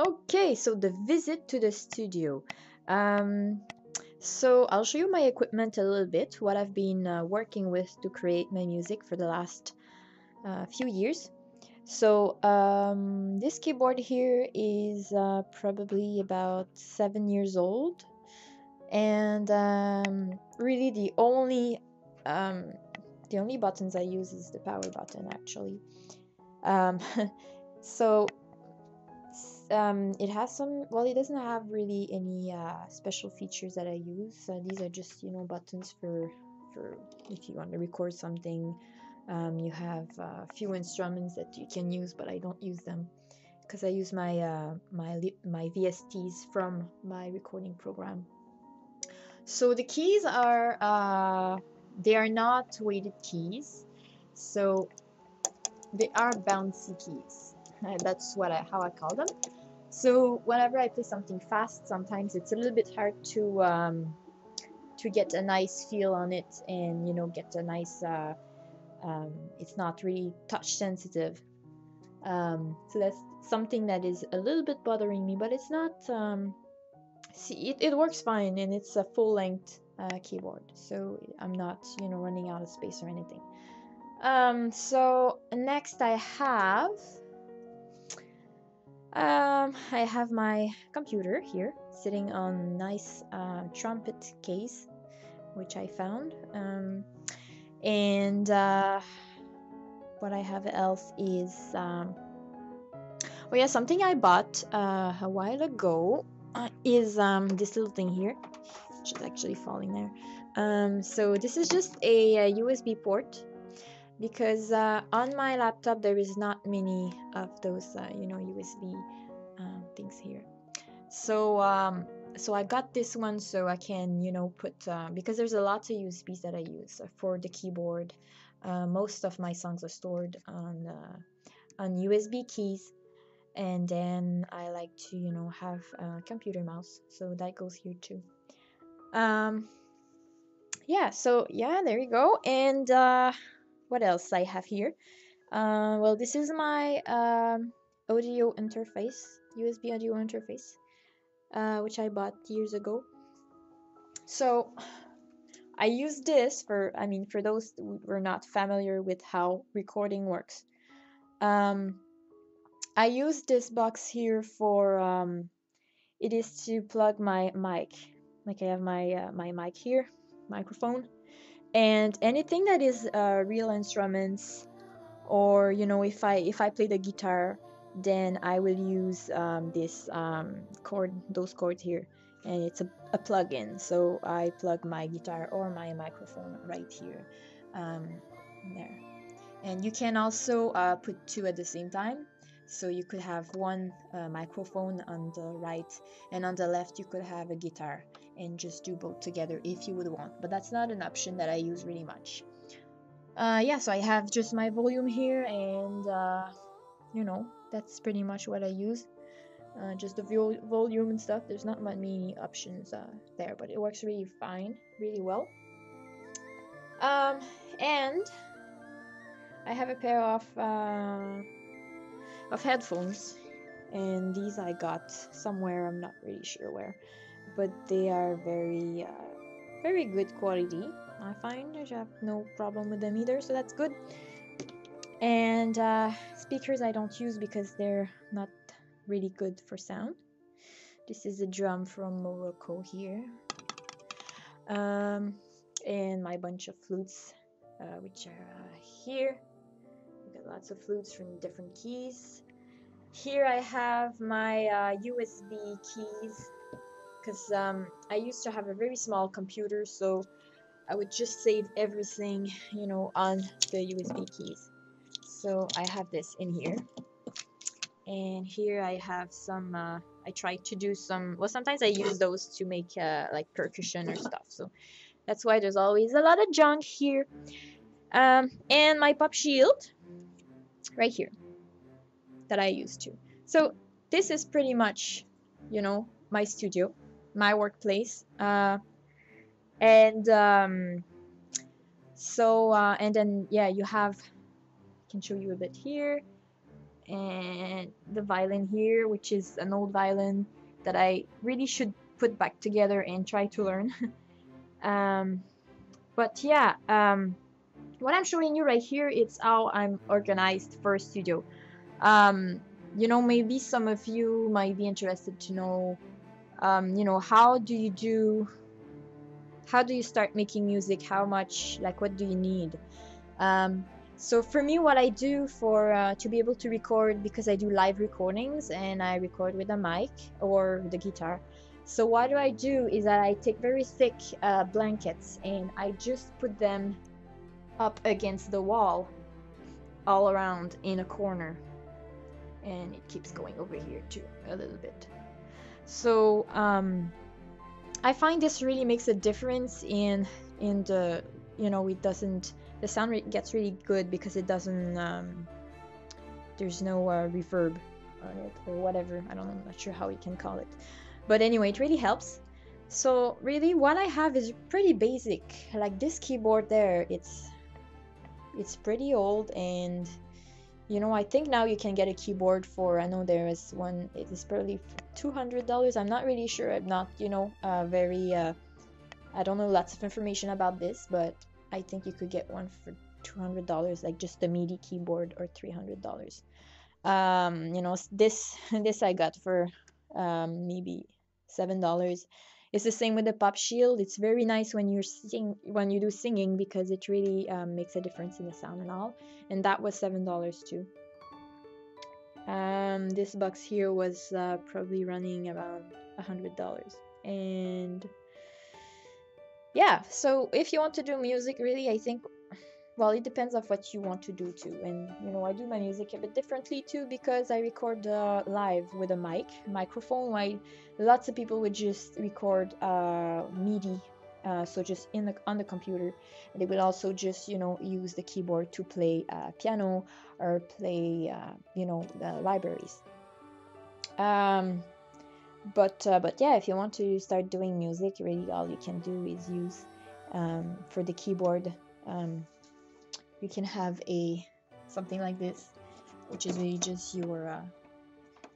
Okay, so the visit to the studio. Um, so I'll show you my equipment a little bit, what I've been working with to create my music for the last few years. So this keyboard here is probably about 7 years old, and really um, the only buttons I use is the power button actually. Um, so it has some, well, it doesn't have really any special features that I use. These are just, buttons for if you want to record something. You have a few instruments that you can use, but I don't use them because I use my VSTs from my recording program. So the keys are they are not weighted keys, so they are bouncy keys. That's how I call them. So whenever I play something fast, sometimes it's a little bit hard to get a nice feel on it, and get a nice. It's not really touch sensitive. So that's something that is a little bit bothering me, but it's not. See, it works fine, and it's a full length keyboard, so I'm not running out of space or anything. So next I have my computer here sitting on nice trumpet case, which I found. And what I have else is, oh yeah, something I bought a while ago is this little thing here, which is actually falling there. So this is just a USB port, because on my laptop there is not many of those USB things here. So I got this one so I can put because there's a lot of USBs that I use for the keyboard. Most of my songs are stored on USB keys, and then I like to have a computer mouse, so that goes here too. um yeah, so yeah, there you go. And what else I have here? Well, this is my audio interface, USB audio interface, which I bought years ago. So I use this for those who are not familiar with how recording works. Um, I use this box here for it is to plug my mic. Like I have my mic here, microphone, and anything that is real instruments, or if I play the guitar, then I will use this those cords here, and it's a plug-in, so I plug my guitar or my microphone right here, um, there. And you can also put two at the same time, so you could have one microphone on the right, and on the left you could have a guitar, and just do both together if you would want, but that's not an option that I use really much. Yeah, so I have just my volume here, and that's pretty much what I use. Just the volume and stuff. There's not many options there, but it works really fine, really well. And I have a pair of headphones, and these I got somewhere. I'm not really sure where, but they are very good quality. I find I have no problem with them either, so that's good. And speakers I don't use because they're not really good for sound. This is a drum from Morocco here. And my bunch of flutes, which are here. We got lots of flutes from different keys. Here I have my USB keys, because I used to have a very small computer, so I would just save everything, on the USB keys. So I have this in here, and here I have some. I try to do some. Well, sometimes I use those to make like percussion or stuff. So that's why there's always a lot of junk here. And my pop shield right here that I use too. So this is pretty much, my studio, my workplace. And so and then yeah, you have. I can show you a bit here. and the violin here, which is an old violin that I really should put back together and try to learn. um, but yeah, what I'm showing you right here, it's how I'm organized for a studio. Um, maybe some of you might be interested to know, how do you start making music? How much, like, what do you need? Um, so for me, what I do for to be able to record, because I do live recordings and I record with a mic or the guitar. So what do I do is that I take very thick blankets and I just put them up against the wall all around in a corner, and it keeps going over here too a little bit. So I find this really makes a difference in the, it doesn't, the sound gets really good because it doesn't there's no reverb on it or whatever. I don't know, I'm not sure how you can call it, but anyway, it really helps. So really what I have is pretty basic. Like this keyboard there, it's pretty old, and I think now you can get a keyboard for, I know there is one, it is probably $200. I'm not really sure. I'm not, very, I don't know lots of information about this, but I think you could get one for $200, like just the MIDI keyboard, or $300. This I got for maybe $7. It's the same with the Pop Shield. It's very nice when when you do singing, because it really makes a difference in the sound and all. And that was $7 too. This box here was probably running around $100. And yeah, so if you want to do music, really, I think, well, it depends on what you want to do too. And I do my music a bit differently too, because I record live with a microphone. While lots of people would just record MIDI, so just on the computer. And they would also just use the keyboard to play piano or play the libraries. But yeah, if you want to start doing music, really all you can do is use for the keyboard. You can have something like this, which is really just your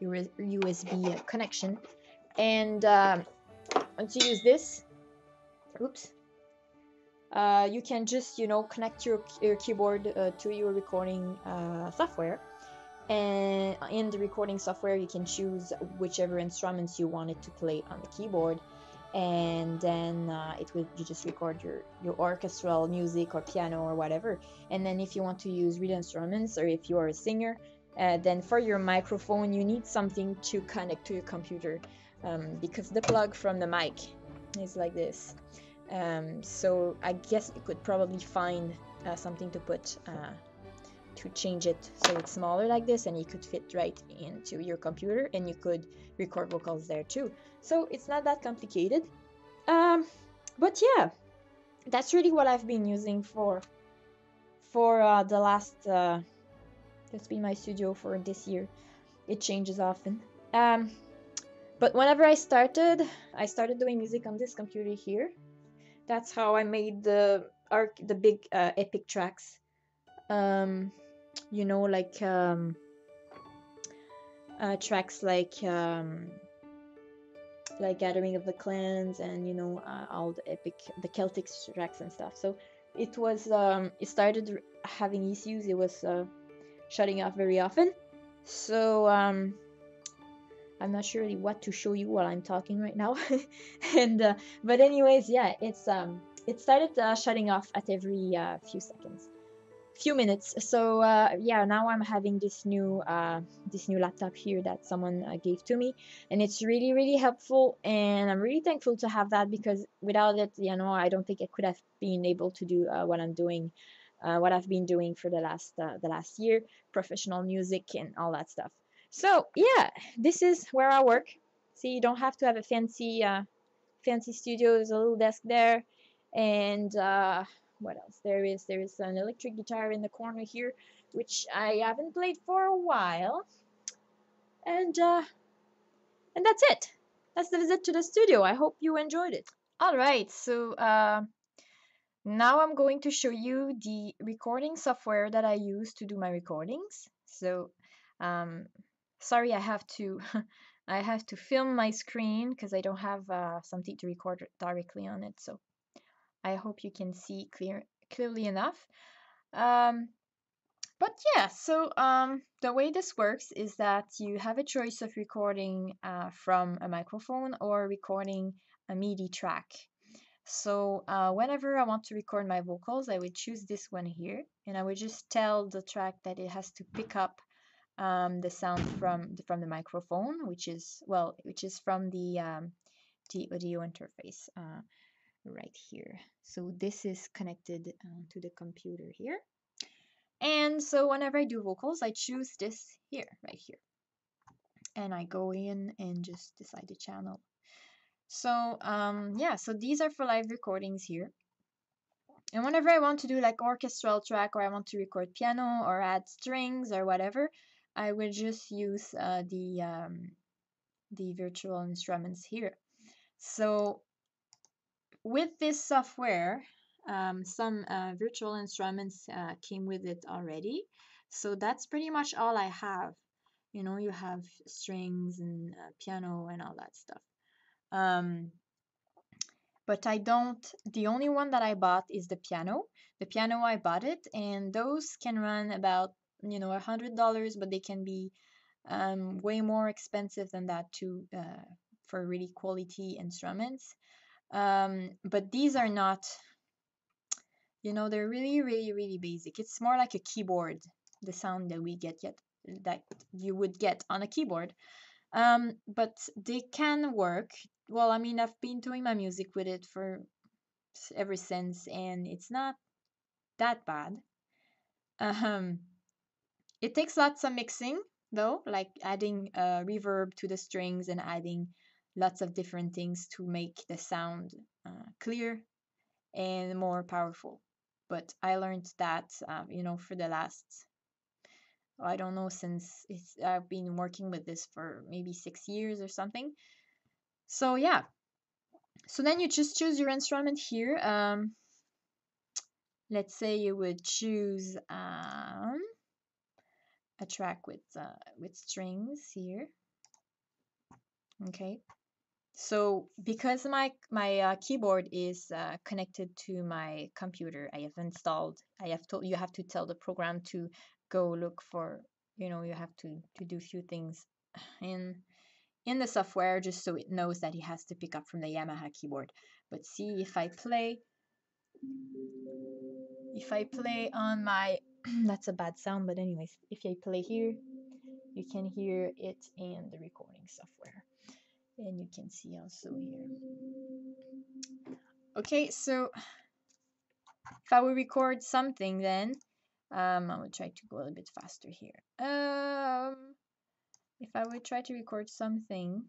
USB connection. And once you use this, oops, you can just connect your keyboard to your recording software. And in the recording software, you can choose whichever instruments you want it to play on the keyboard, and then you just record your orchestral music or piano or whatever. And then if you want to use real instruments, or if you are a singer, then for your microphone you need something to connect to your computer, because the plug from the mic is like this. So I guess you could probably find something to put to change it so it's smaller like this, and you could fit right into your computer, and you could record vocals there too. So it's not that complicated. But yeah, that's really what I've been using for the last that's been my studio for this year. It changes often. But whenever I started doing music on this computer here. That's how I made the big epic tracks. Like tracks like Gathering of the Clans, and all the Celtic tracks and stuff. So it was it started having issues. It was shutting off very often. So I'm not sure really what to show you while I'm talking right now. And but anyways, yeah, it started shutting off at every few minutes. So yeah, now I'm having this new laptop here that someone gave to me, and it's really, really helpful, and I'm really thankful to have that, because without it, I don't think I could have been able to do what I'm doing, what I've been doing for the last year, professional music and all that stuff. So yeah, this is where I work. See, you don't have to have a fancy studio. There's a little desk there, and what else? There is an electric guitar in the corner here, which I haven't played for a while, and that's it. That's the visit to the studio. I hope you enjoyed it. All right, so now I'm going to show you the recording software that I use to do my recordings. So Sorry, I have to I have to film my screen because I don't have something to record directly on it. So I hope you can see clearly enough. Um, but yeah, so the way this works is that you have a choice of recording from a microphone or recording a MIDI track. So whenever I want to record my vocals, I would choose this one here, and I would just tell the track that it has to pick up the sound from the microphone, which is from the audio interface right here. So this is connected to the computer here. And so whenever I do vocals, I choose this here, right here. And I go in and just decide the channel. So yeah, so these are for live recordings here. And whenever I want to do like orchestral track, or I want to record piano or add strings or whatever, I would just use the virtual instruments here. So with this software, some virtual instruments came with it already. So that's pretty much all I have. You know, you have strings and piano and all that stuff. But I don't, the only one that I bought is the piano. The piano, I bought it, and those can run about, $100, but they can be way more expensive than that too, for really quality instruments. But these are not, they're really, really, really basic. It's more like a keyboard, the sound that we get yet that you would get on a keyboard. But they can work. Well, I mean, I've been doing my music with it for ever since, and it's not that bad. Um, it takes lots of mixing though, like adding reverb to the strings and adding lots of different things to make the sound clear and more powerful. But I learned that, for the last, I don't know, since I've been working with this for maybe 6 years or something. So yeah, so then you just choose your instrument here. Let's say you would choose a track with strings here. Okay. So because my keyboard is connected to my computer, I have told you have to tell the program to go look for, you have to do a few things in the software just so it knows that it has to pick up from the Yamaha keyboard. But see, if I play on my that's a bad sound, but anyways, if I play here, you can hear it in the recording software, and you can see also here. Okay, so if I will record something, then I will try to go a little bit faster here. If I would try to record something,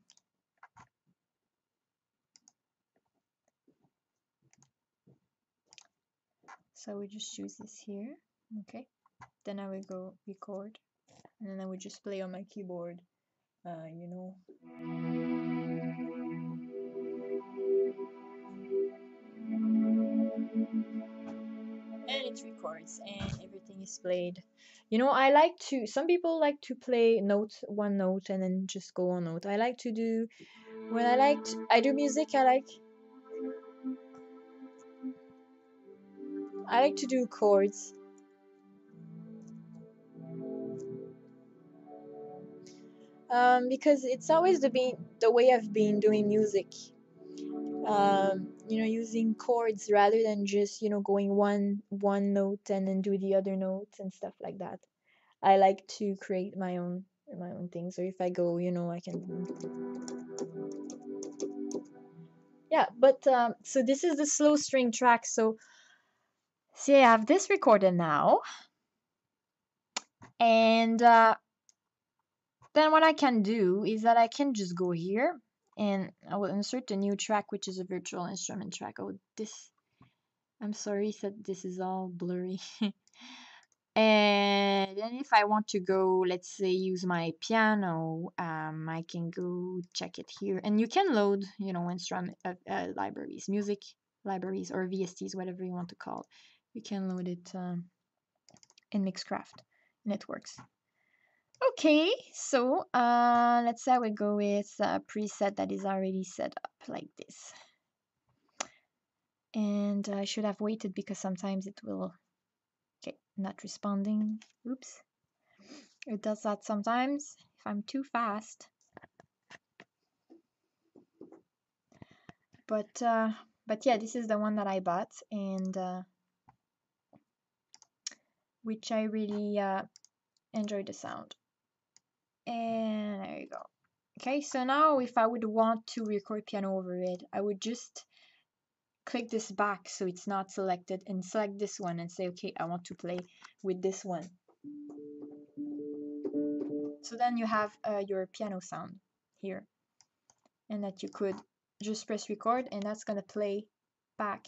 so I would just choose this here. Okay, then I will go record, and then I would just play on my keyboard. And it records and everything is played. Some people like to play one note and then just go on note. I like to do, when I do music, I like to do chords. Because it's always the way I've been doing music. Using chords rather than just, going one note and then do the other notes and stuff like that. I like to create my own thing. So if I go, I can. Yeah, but so this is the slow string track. So see, I have this recorded now, and then what I can do is that I can just go here and I will insert a new track, which is a virtual instrument track. I'm sorry that this is all blurry. And then if I want to go, let's say, use my piano, I can go check it here. And you can load, instrument libraries, music libraries, or VSTs, whatever you want to call it. You can load it in Mixcraft, and it works. Okay, so let's say we go with a preset that is already set up like this. And I should have waited because sometimes it will, okay, not responding. Oops. It does that sometimes if I'm too fast. But yeah, this is the one that I bought, and which I really enjoy the sound. And there you go. Okay, so now if I would want to record piano over it, I would just click this back so it's not selected and select this one and say, okay, I want to play with this one. So then you have your piano sound here, and that you could just press record and that's gonna play back.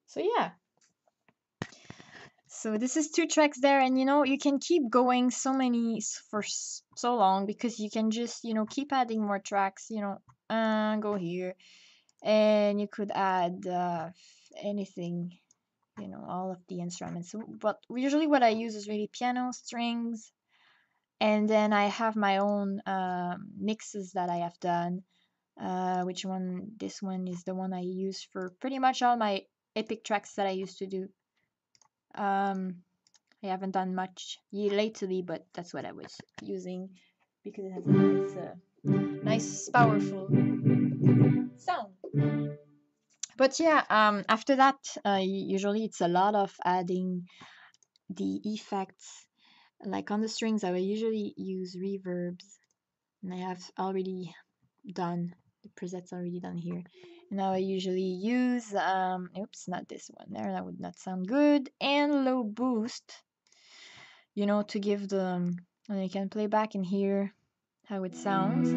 So yeah. So this is 2 tracks there, and you know, you can keep going so many for so long because you can just, you know, keep adding more tracks, you know, go here, and you could add anything, you know, all of the instruments. But usually what I use is really piano, strings, and then I have my own mixes that I have done. Which one? This one is the one I use for pretty much all my epic tracks that I used to do. I haven't done much lately, but that's what I was using because it has a nice, powerful sound. But yeah, after that, usually it's a lot of adding the effects. Like on the strings, I will usually use reverbs, and I have already done the presets already done here. Now I usually use oops, not this one there, that would not sound good, and low boost, you know, to give the, and you can play back and hear how it sounds.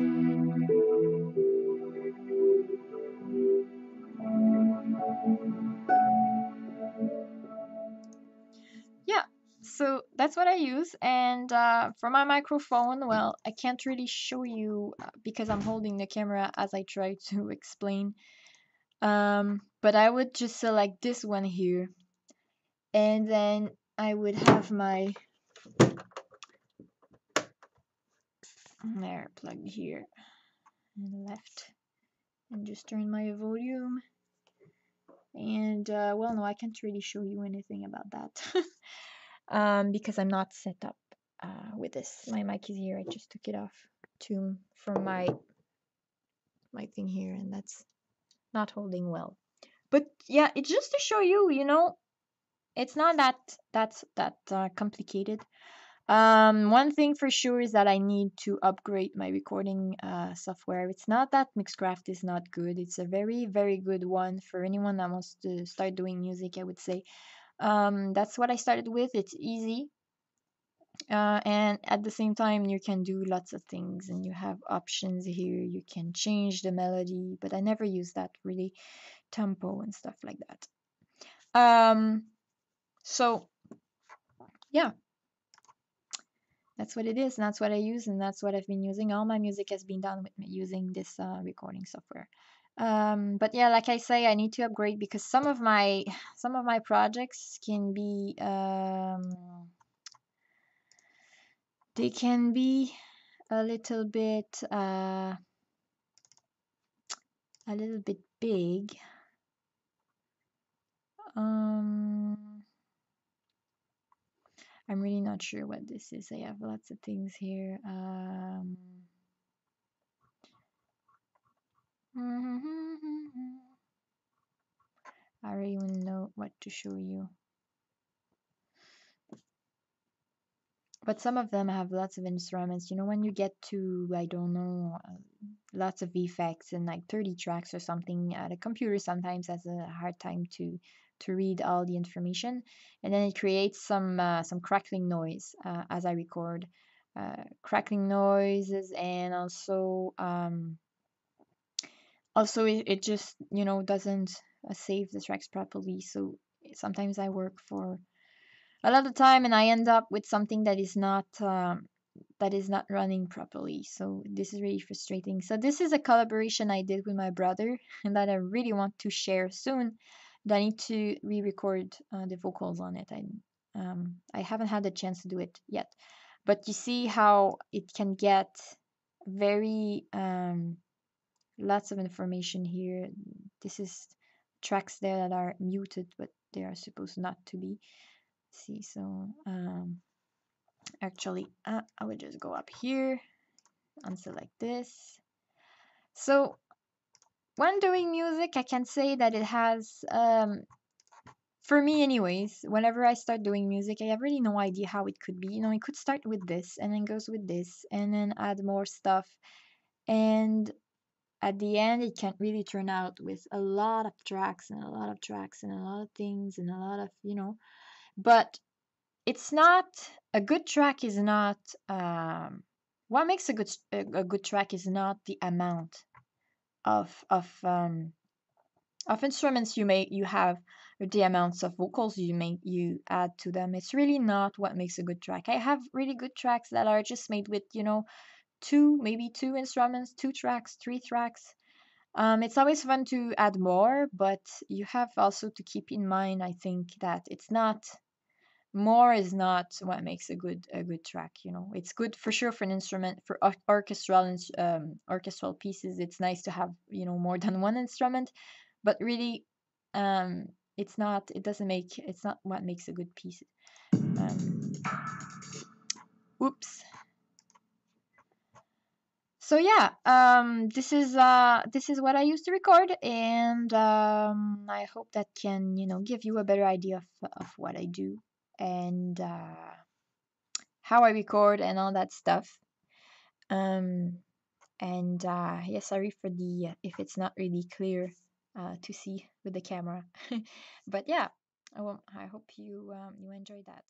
Yeah, so that's what I use. And for my microphone, well, I can't really show you because I'm holding the camera as I try to explain. But I would just select this one here, and then I would have my there plugged here and left, and just turn my volume. And well, no, I can't really show you anything about that because I'm not set up with this. My mic is here. I just took it off from my thing here, and that's not holding well. But yeah, it's just to show you, you know, it's not that complicated. One thing for sure is that I need to upgrade my recording software. It's not that Mixcraft is not good. It's a very, very good one for anyone that wants to start doing music, I would say. That's what I started with. It's easy. And at the same time, you can do lots of things and you have options here. You can change the melody, but I never use that really, tempo and stuff like that. So yeah, that's what it is, and that's what I use, and that's what I've been using. All my music has been done with me using this recording software. But yeah, like I say, I need to upgrade because some of my projects can be they can be a little bit big. I'm really not sure what this is. I have lots of things here. I don't even know what to show you. but some of them have lots of instruments. You know, when you get to, I don't know, lots of effects and like 30 tracks or something, the computer sometimes has a hard time to read all the information, and then it creates some crackling noise as I record, crackling noises, and also it just, you know, doesn't save the tracks properly. So sometimes I work for a lot of time and I end up with something that is not running properly. So this is really frustrating. So this is a collaboration I did with my brother and that I really want to share soon. But I need to re-record the vocals on it. I haven't had the chance to do it yet. But you see how it can get very lots of information here. This is tracks there that are muted, but they are supposed not to be. See, so actually, I would just go up here and select this. So when doing music, I can say that it has, for me anyways, whenever I start doing music, I have really no idea how it could be. You know, it could start with this and then goes with this and then add more stuff. And at the end, it can really turn out with a lot of tracks and a lot of tracks and a lot of things and a lot of, you know, but it's not, a good track is not, what makes a good track is not the amount of instruments you have, or the amounts of vocals you add to them. It's really not what makes a good track. I have really good tracks that are just made with, you know, maybe two instruments, two tracks, three tracks. It's always fun to add more, but you have also to keep in mind, I think, that it's not, more is not what makes a good track. You know, it's good for sure for an instrument, for orchestral pieces. It's nice to have, you know, more than one instrument, but really, um, it's not. It doesn't make. It's not what makes a good piece. Um, oops. So yeah, this is what I used to record, and I hope that can, you know, give you a better idea of what I do and how I record and all that stuff. Um, and yeah, sorry for the if it's not really clear to see with the camera, but yeah, I hope you you enjoyed that.